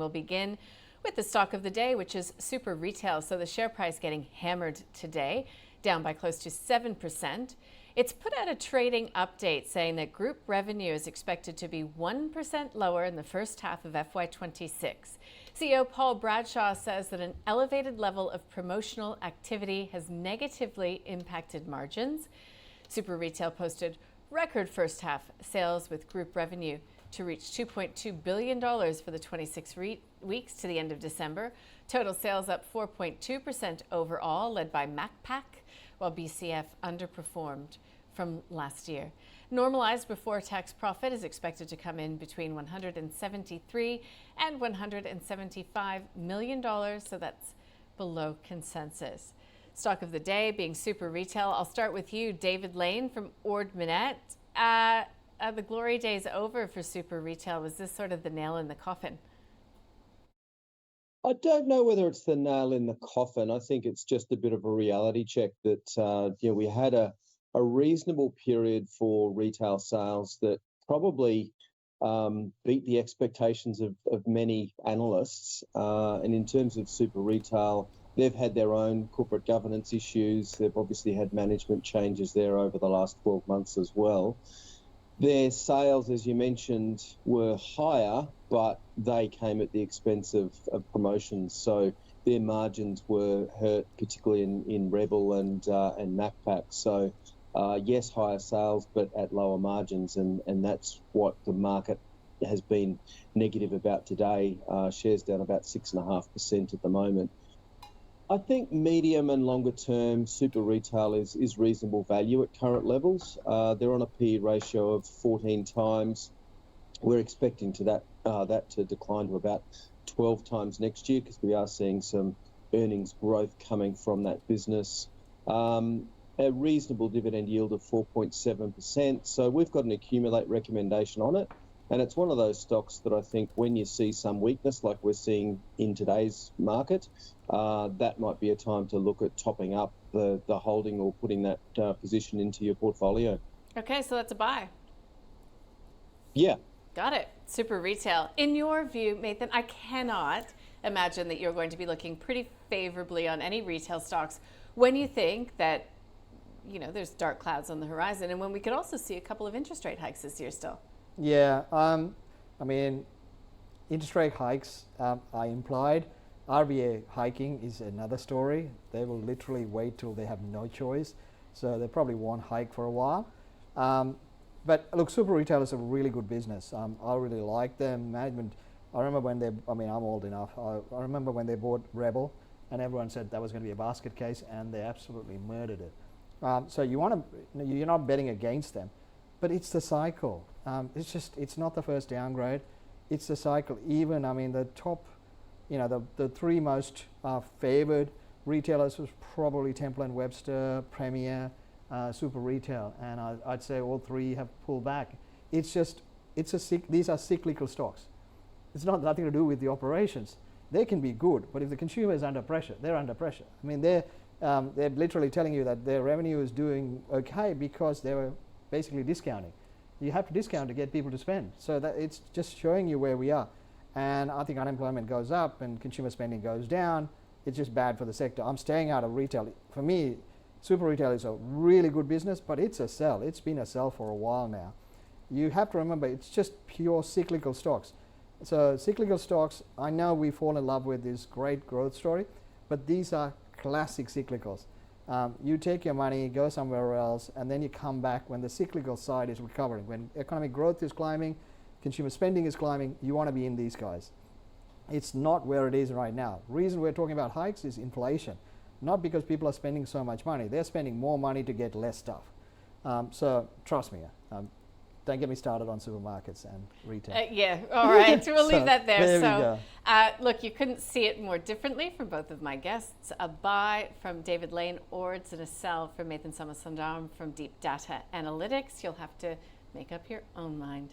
we'll begin with the stock of the day, which is Super Retail. So the share price getting hammered today, down by close to 7%. It's put out a trading update saying that group revenue is expected to be 1% lower in the first half of FY26. CEO Paul Bradshaw says that an elevated level of promotional activity has negatively impacted margins. Super Retail posted record first half sales with group revenue to reach $2.2 billion for the 26 weeks to the end of December. Total sales up 4.2% overall, led by Macpac, while BCF underperformed from last year. Normalized before tax profit is expected to come in between $173 and $175 million, so that's below consensus. Stock of the day being Super Retail. I'll start with you, David Lane from Ord Minnett. Are the glory days over for Super Retail? Was this sort of the nail in the coffin? I don't know whether it's the nail in the coffin. I think it's just a bit of a reality check that we had a reasonable period for retail sales that probably beat the expectations of many analysts. And in terms of Super Retail, they've had their own corporate governance issues. They've obviously had management changes there over the last 12 months as well. Their sales, as you mentioned, were higher, but they came at the expense of promotions. So their margins were hurt, particularly in Rebel and Macpac. So yes, higher sales, but at lower margins, and that's what the market has been negative about today. Shares down about 6.5% at the moment. I think medium and longer term Super Retail is reasonable value at current levels. They're on a PE ratio of 14 times. We're expecting that to decline to about 12 times next year because we are seeing some earnings growth coming from that business. A reasonable dividend yield of 4.7%. So we've got an accumulate recommendation on it. And it's one of those stocks that I think when you see some weakness like we're seeing in today's market, that might be a time to look at topping up the holding or putting that position into your portfolio. Okay, so that's a buy. Yeah. Got it. Super Retail. In your view, Mathan, I cannot imagine that you're going to be looking pretty favorably on any retail stocks when you think that, there's dark clouds on the horizon and when we could also see a couple of interest rate hikes this year still. Yeah, interest rate hikes are implied. RBA hiking is another story. They will literally wait till they have no choice. So they probably won't hike for a while. But look, Super Retail is a really good business. I really like them. Management, I remember when I'm old enough. I remember when they bought Rebel and everyone said that was going to be a basket case and they absolutely murdered it. So you're not betting against them. But it's the cycle. It's not the first downgrade. It's the cycle. Even, the top, the three most favored retailers was probably Temple & Webster, Premier, Super Retail. And I'd say all three have pulled back. These are cyclical stocks. It's nothing to do with the operations. They can be good, but if the consumer is under pressure, they're under pressure. They're literally telling you that their revenue is doing okay because they were basically discounting. You have to discount to get people to spend. So that it's just showing you where we are. And I think unemployment goes up and consumer spending goes down. It's just bad for the sector. I'm staying out of retail. For me, Super Retail is a really good business, but it's a sell. It's been a sell for a while now. You have to remember, it's just pure cyclical stocks. So cyclical stocks, I know we fall in love with this great growth story, but these are classic cyclicals. You take your money, go somewhere else, and then you come back when the cyclical side is recovering. When economic growth is climbing, consumer spending is climbing, you want to be in these guys. It's not where it is right now. The reason we're talking about hikes is inflation, not because people are spending so much money. They're spending more money to get less stuff. So trust me, don't get me started on supermarkets and retail. All right, so we'll leave that there. There look, you couldn't see it more differently from both of my guests. A buy from David Lane, Ords, and a sell from Mathan Somasundaram from Deep Data Analytics. You'll have to make up your own mind.